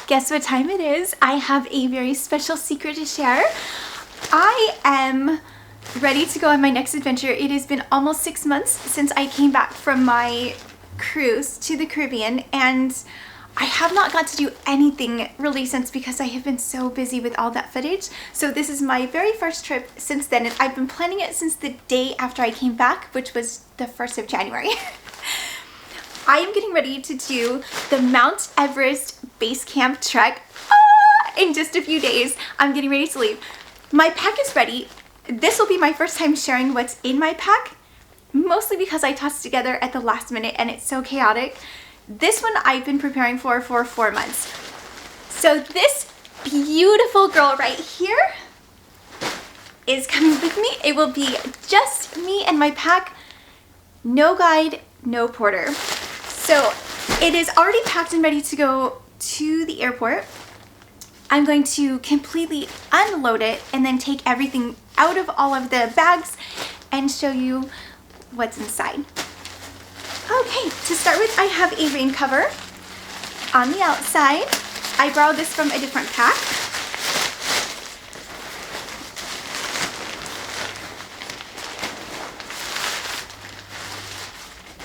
Guess what time it is? I have a very special secret to share. I am ready to go on my next adventure. It has been almost 6 months since I came back from my cruise to the Caribbean, and I have not got to do anything really since because I have been so busy with all that footage. So this is my very first trip since then, and I've been planning it since the day after I came back, which was the 1st of January. I am getting ready to do the Mount Everest Base Camp trek in just a few days. I'm getting ready to leave. My pack is ready. This will be my first time sharing what's in my pack, mostly because I tossed together at the last minute and it's so chaotic. This one I've been preparing for 4 months. So this beautiful girl right here is coming with me. It will be just me and my pack, no guide, no porter. So it is already packed and ready to go to the airport. I'm going to completely unload it and then take everything out of all of the bags and show you what's inside. Okay, to start with, I have a rain cover on the outside. I borrowed this from a different pack.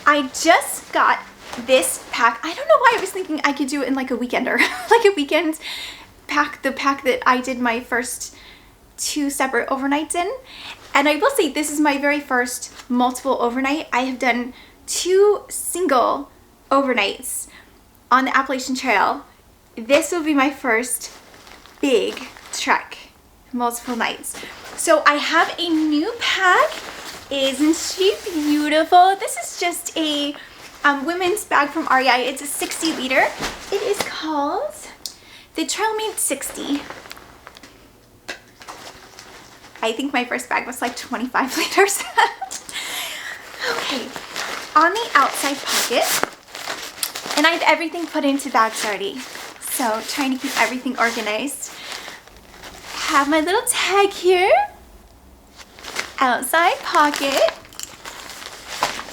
I just got this pack. I don't know why I was thinking I could do it in like a weekender, like a weekend pack, the pack that I did my first 2 separate overnights in. And I will say this is my very first multiple overnight. I have done 2 single overnights on the Appalachian Trail. This will be my first big trek, multiple nights. So I have a new pack. Isn't she beautiful? This is just a women's bag from REI. It's a 60 liter. It is called the Trailmade 60. I think my first bag was like 25 liters. Okay, on the outside pocket, and I have everything put into bags already. So trying to keep everything organized. Have my little tag here. Outside pocket.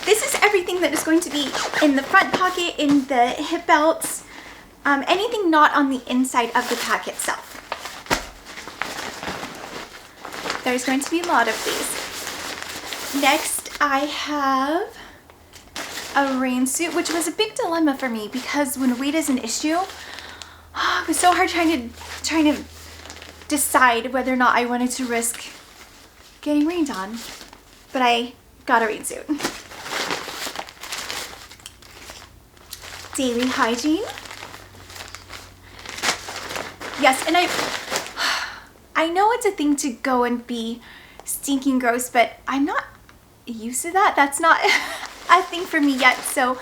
This is everything that is going to be in the front pocket, in the hip belts, anything not on the inside of the pack itself. There's going to be a lot of these. Next, I have a rain suit, which was a big dilemma for me because when weight is an issue, it was so hard trying to decide whether or not I wanted to risk getting rained on. But I got a rain suit. Daily hygiene. Yes, and I know it's a thing to go and be stinking gross, but I'm not used to that. That's not a thing for me yet, so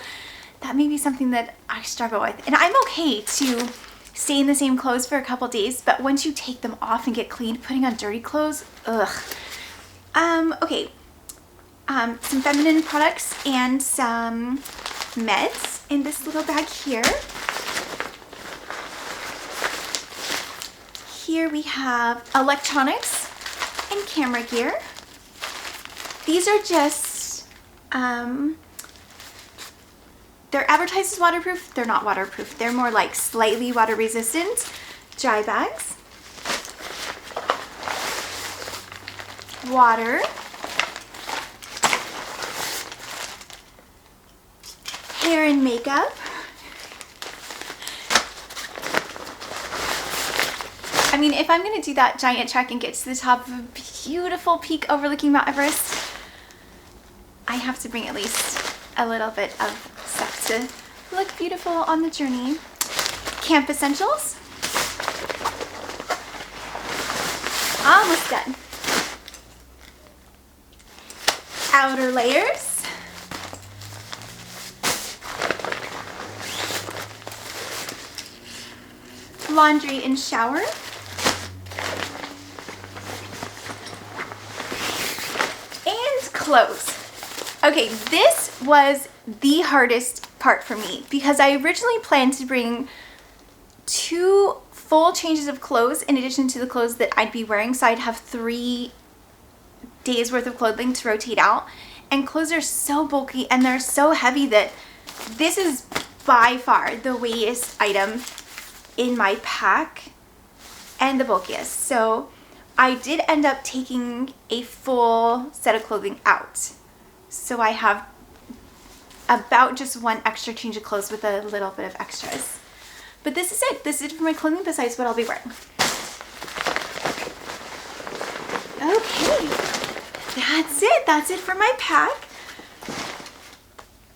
that may be something that I struggle with. And I'm okay to stay in the same clothes for a couple days, but once you take them off and get clean, putting on dirty clothes, ugh. Okay, some feminine products and some meds in this little bag here. Here we have electronics and camera gear. These are just, they're advertised as waterproof. They're not waterproof. They're more like slightly water resistant. Dry bags. Water. Hair and makeup. I mean, if I'm going to do that giant trek and get to the top of a beautiful peak overlooking Mount Everest, I have to bring at least a little bit of stuff to look beautiful on the journey. Camp essentials. Almost done. Outer layers. Laundry and shower. And clothes. Okay, this was the hardest part for me because I originally planned to bring 2 full changes of clothes in addition to the clothes that I'd be wearing, so I'd have 3 days worth of clothing to rotate out. And clothes are so bulky and they're so heavy that this is by far the weightiest item in my pack and the bulkiest. So I did end up taking a full set of clothing out. So I have about just one extra change of clothes with a little bit of extras. But this is it. This is it for my clothing besides what I'll be wearing. Okay, that's it. That's it for my pack.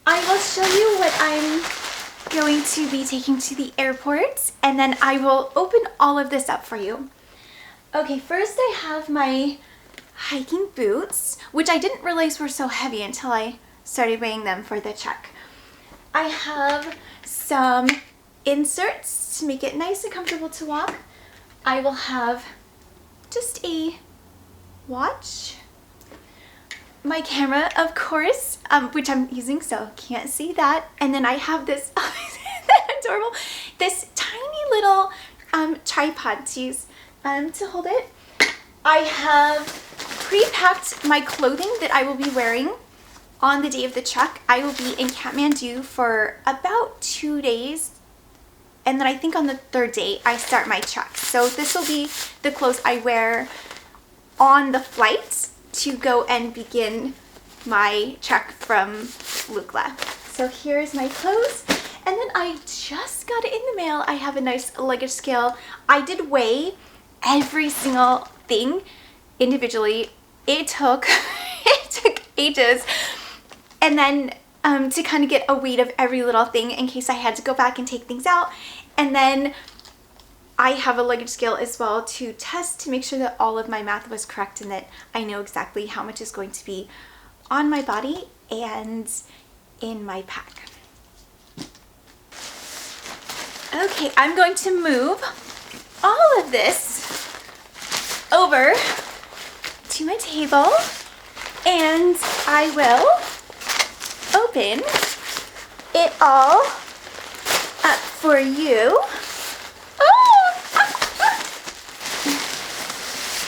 I will show you what I'm going to be taking to the airport, and then I will open all of this up for you. Okay, first I have my hiking boots, which I didn't realize were so heavy until I started weighing them for the check. I have some inserts to make it nice and comfortable to walk. I will have just a watch, my camera, of course, which I'm using, so can't see that. And then I have this adorable, this tiny little tripod to use to hold it. I have pre-packed my clothing that I will be wearing on the day of the trek. I will be in Kathmandu for about 2 days, and then I think on the 3rd day I start my trek. So this will be the clothes I wear on the flight to go and begin my trek from Lukla. So here's my clothes, and then I just got it in the mail. I have a nice luggage scale. I did weigh every single thing individually. It took ages, and then to kind of get a weight of every little thing in case I had to go back and take things out. And then I have a luggage scale as well to test to make sure that all of my math was correct and that I know exactly how much is going to be on my body and in my pack. Okay, I'm going to move all of this over to my table, and I will open it all up for you.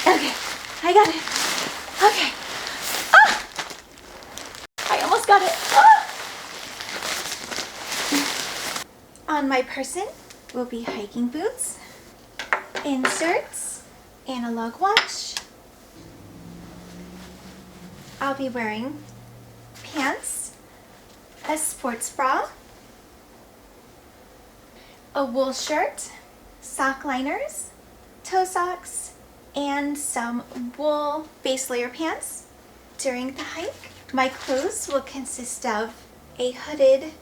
Okay, I got it. Okay. I almost got it. On my person will be hiking boots, inserts, analog watch. I'll be wearing pants, a sports bra, a wool shirt, sock liners, toe socks, and some wool base layer pants during the hike. My clothes will consist of a hooded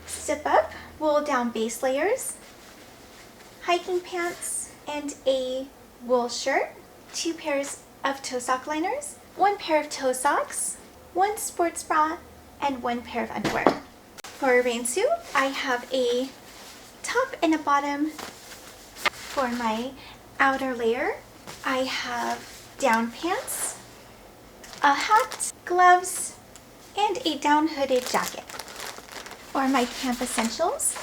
zip-up wool down base layers, hiking pants, and a wool shirt, 2 pairs of toe sock liners, 1 pair of toe socks, 1 sports bra, and 1 pair of underwear. For a rain suit, I have a top and a bottom. For my outer layer, I have down pants, a hat, gloves, and a down hooded jacket. For my camp essentials,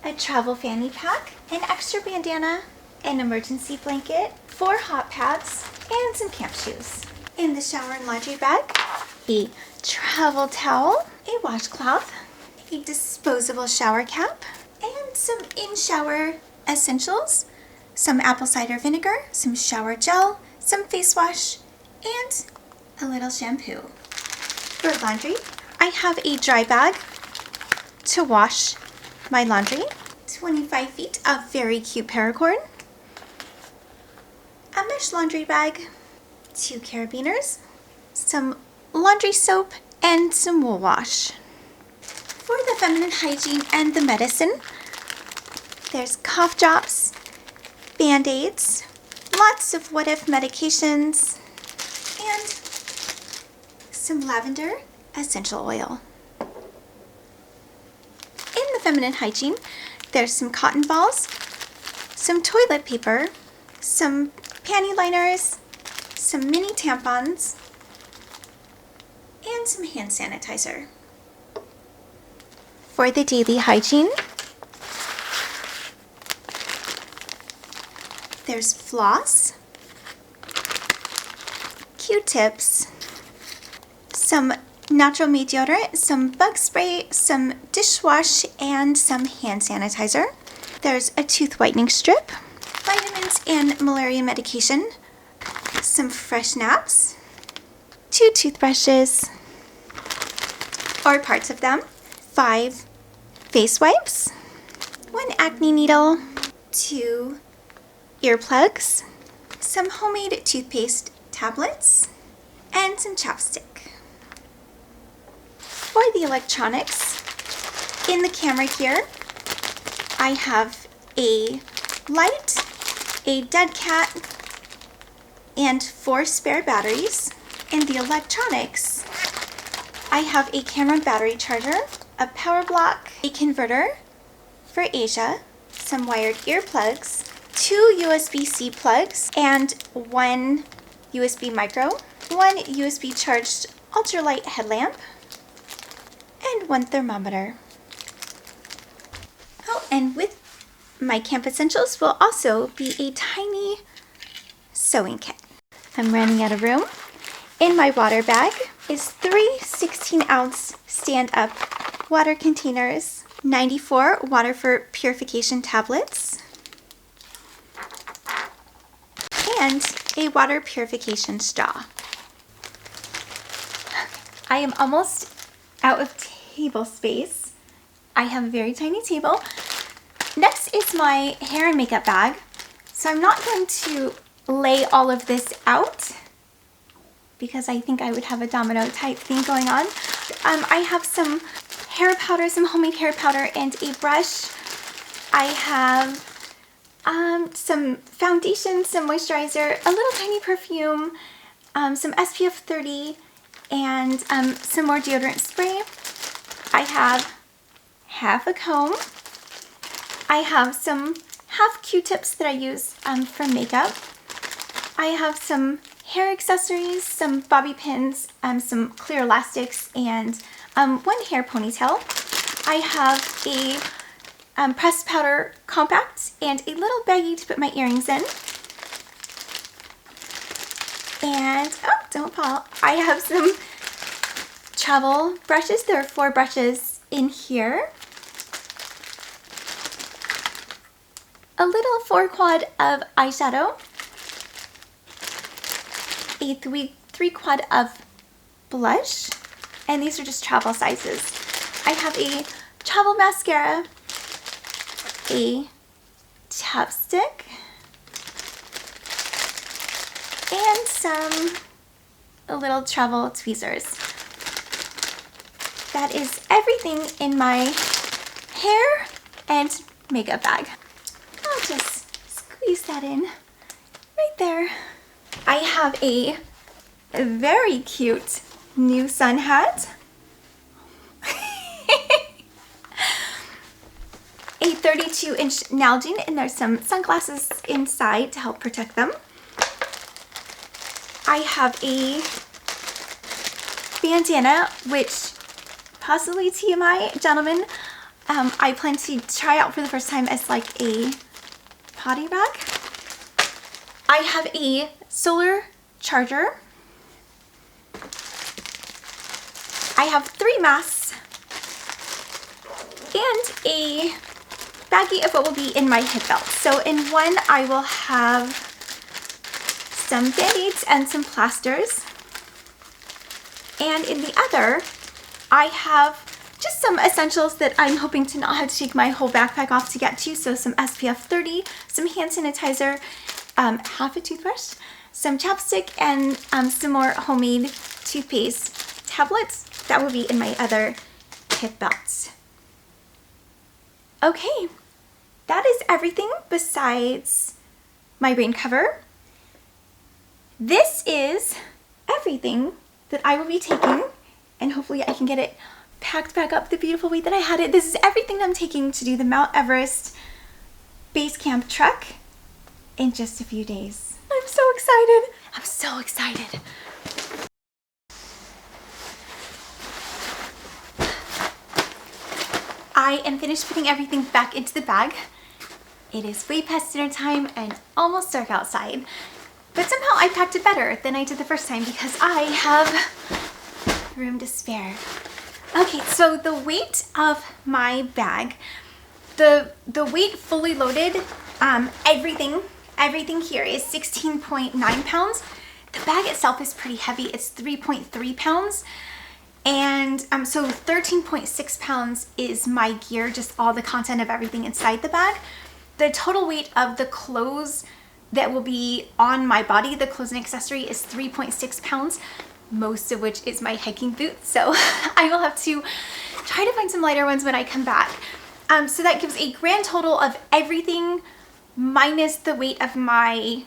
a travel fanny pack, an extra bandana, an emergency blanket, 4 hot pads, and some camp shoes. In the shower and laundry bag, a travel towel, a washcloth, a disposable shower cap, and some in-shower essentials, some apple cider vinegar, some shower gel, some face wash, and a little shampoo. For laundry, I have a dry bag to wash my laundry, 25 feet of very cute paracord, a mesh laundry bag, 2 carabiners, some laundry soap, and some wool wash. For the feminine hygiene and the medicine, there's cough drops, Band-Aids, lots of what-if medications, and some lavender essential oil. In the feminine hygiene, there's some cotton balls, some toilet paper, some panty liners, some mini tampons, and some hand sanitizer. For the daily hygiene, there's floss, Q-tips, some natural made deodorant, some bug spray, some dishwash, and some hand sanitizer. There's a tooth whitening strip, vitamins and malaria medication, some fresh naps, 2 toothbrushes, or parts of them, 5 face wipes, 1 acne needle, 2 earplugs, some homemade toothpaste tablets, and some chapstick. For the electronics, in the camera here, I have a light, a dead cat, and 4 spare batteries. In the electronics, I have a camera battery charger, a power block, a converter for Asia, some wired earplugs, 2 USB-C plugs, and 1 USB micro, 1 USB charged ultralight headlamp, and 1 thermometer. Oh, and with my camp essentials will also be a tiny sewing kit. I'm running out of room. In my water bag is 3 16-ounce stand-up water containers, 94 water for purification tablets, and a water purification straw. I am almost out of table space. I have a very tiny table. Next is my hair and makeup bag. So I'm not going to lay all of this out because I think I would have a domino type thing going on. I have some hair powder, some homemade hair powder, and a brush. I have some foundation, some moisturizer, a little tiny perfume, some SPF 30, and some more deodorant spray. I have half a comb. I have some half Q-tips that I use for makeup. I have some hair accessories, some bobby pins, some clear elastics, and 1 hair ponytail. I have a pressed powder compact and a little baggie to put my earrings in. And, oh, don't fall. I have some travel brushes. There are 4 brushes in here. A little 4 quad of eyeshadow. A 3 quad of blush. And these are just travel sizes. I have a travel mascara, a chapstick, and a little travel tweezers. That is everything in my hair and makeup bag. I'll just squeeze that in right there. I have a very cute new sun hat. A 32-inch Nalgene, and there's some sunglasses inside to help protect them. I have a bandana, which possibly TMI, gentlemen, I plan to try out for the first time as like a potty bag. I have a solar charger. I have 3 masks and a baggie of what will be in my hip belt. So in one I will have some band-aids and some plasters, and in the other I have just some essentials that I'm hoping to not have to take my whole backpack off to get to. So some SPF 30, some hand sanitizer, half a toothbrush, some chapstick, and some more homemade toothpaste tablets. That will be in my other hip belts. Okay, that is everything besides my rain cover. This is everything that I will be taking, and hopefully I can get it packed back up the beautiful way that I had it. This is everything I'm taking to do the Mount Everest base camp trek in just a few days. I'm so excited. I'm so excited. I am finished putting everything back into the bag. It is way past dinner time and almost dark outside, but somehow I packed it better than I did the first time because I have room to spare. Okay, so the weight of my bag, the weight fully loaded, everything here is 16.9 pounds. The bag itself is pretty heavy. It's 3.3 pounds. And so 13.6 pounds is my gear, just all the content of everything inside the bag. The total weight of the clothes that will be on my body, the clothes and accessory, is 3.6 pounds, most of which is my hiking boots. So I will have to try to find some lighter ones when I come back. So that gives a grand total of everything minus the weight of my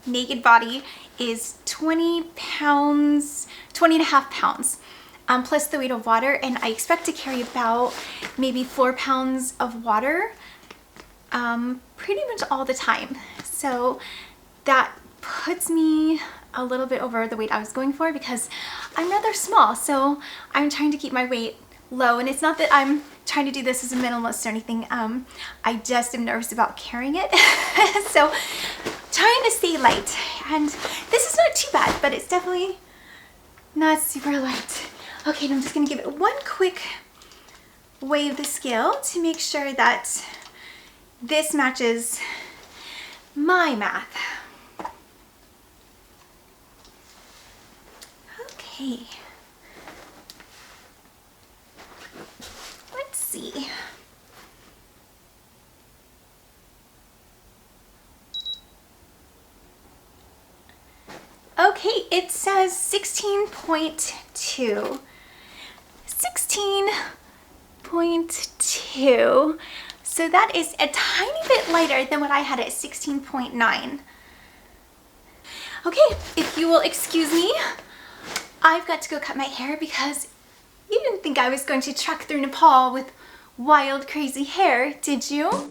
naked body is 20 pounds, 20 and a half pounds. Plus the weight of water, and I expect to carry about maybe 4 pounds of water pretty much all the time. So that puts me a little bit over the weight I was going for because I'm rather small, so I'm trying to keep my weight low. And it's not that I'm trying to do this as a minimalist or anything. I just am nervous about carrying it. So trying to stay light, and this is not too bad, but it's definitely not super light. Okay, and I'm just gonna give it one quick weigh of the scale to make sure that this matches my math. Okay. Let's see. Okay, it says 16.2. 16.2. So that is a tiny bit lighter than what I had at 16.9. Okay, if you will excuse me, I've got to go cut my hair because you didn't think I was going to trek through Nepal with wild, crazy hair, did you?